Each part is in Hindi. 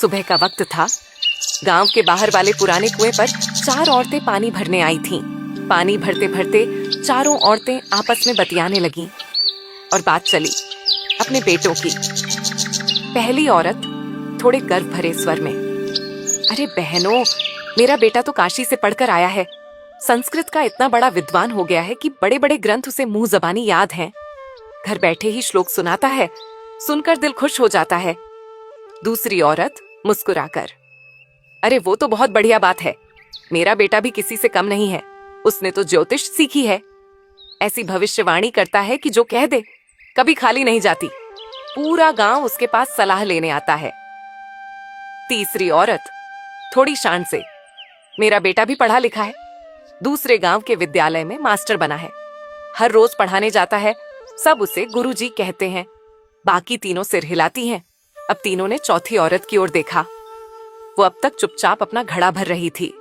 सुबह का वक्त था। गांव के बाहर वाले पुराने कुएं पर 4 औरतें पानी भरने आई थीं। पानी भरते भरते चारों औरतें आपस में बतियाने लगीं और बात चली अपने बेटों की। पहली औरत थोड़े गर्व भरे स्वर में, अरे बहनों, मेरा बेटा तो काशी से पढ़कर आया है। संस्कृत का इतना बड़ा विद्वान हो गया है कि बड़े बड़े ग्रंथ उसे मुंह जबानी याद हैं। घर बैठे ही श्लोक सुनाता है, सुनकर दिल खुश हो जाता है। दूसरी औरत मुस्कुराकर, अरे वो तो बहुत बढ़िया बात है। मेरा बेटा भी किसी से कम नहीं है। उसने तो ज्योतिष सीखी है। ऐसी भविष्यवाणी करता है कि जो कह दे कभी खाली नहीं जाती। पूरा गांव उसके पास सलाह लेने आता है। तीसरी औरत थोड़ी शान से, मेरा बेटा भी पढ़ा लिखा है। दूसरे गांव के विद्यालय में मास्टर बना है। हर रोज पढ़ाने जाता है। सब उसे गुरुजी कहते हैं। बाकी तीनों सिर हिलाती हैं। अब तीनों ने चौथी औरत की ओर देखा। वो अब तक चुपचाप अपना घड़ा भर रही थी।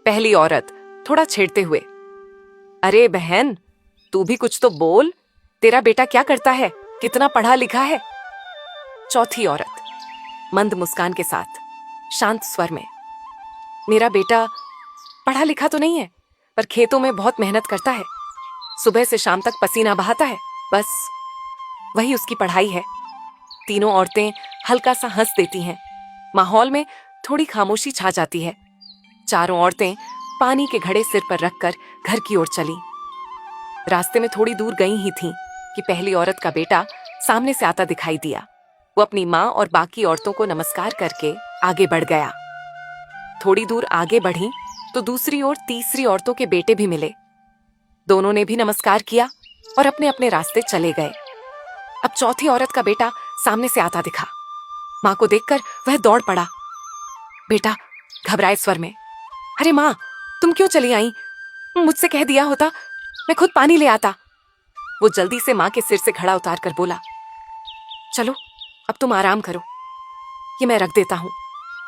पहली औरत थोड़ा छेड़ते हुए, अरे बहन, तू भी कुछ तो बोल। तेरा बेटा क्या करता है? कितना पढ़ा लिखा है? चौथी औरत मंद मुस्कान के साथ शांत स्वर में, मेरा बेटा पढ़ा लिखा तो नहीं है, पर खेतों में बहुत मेहनत करता है। सुबह से शाम तक पसीना बहाता है। बस वही उसकी पढ़ाई है। तीनों औरतें हल्का सा हंस देती हैं। माहौल में थोड़ी खामोशी छा जाती है। चारों औरतें पानी के घड़े सिर पर रखकर घर की ओर चली। रास्ते में थोड़ी दूर गई ही थीं कि पहली औरत का बेटा सामने से आता दिखाई दिया। वो अपनी माँ और बाकी औरतों को नमस्कार करके आगे बढ़ गया। थोड़ी दूर आगे बढ़ी तो दूसरी ओर तीसरी औरतों के बेटे भी मिले। दोनों ने भी नमस्कार किया और अपने अपने रास्ते चले गए। अब चौथी औरत का बेटा सामने से आता दिखा। माँ को देखकर वह दौड़ पड़ा। बेटा घबराए स्वर में, अरे माँ, तुम क्यों चली आई? मुझसे कह दिया होता, मैं खुद पानी ले आता। वो जल्दी से माँ के सिर से घड़ा उतार कर बोला, चलो अब तुम आराम करो, ये मैं रख देता हूं।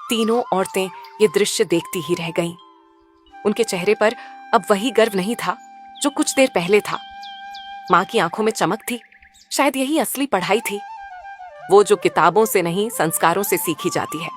तीनों औरतें ये दृश्य देखती ही रह गईं। उनके चेहरे पर अब वही गर्व नहीं था जो कुछ देर पहले था। माँ की आंखों में चमक थी। शायद यही असली पढ़ाई थी, वो जो किताबों से नहीं संस्कारों से सीखी जाती है।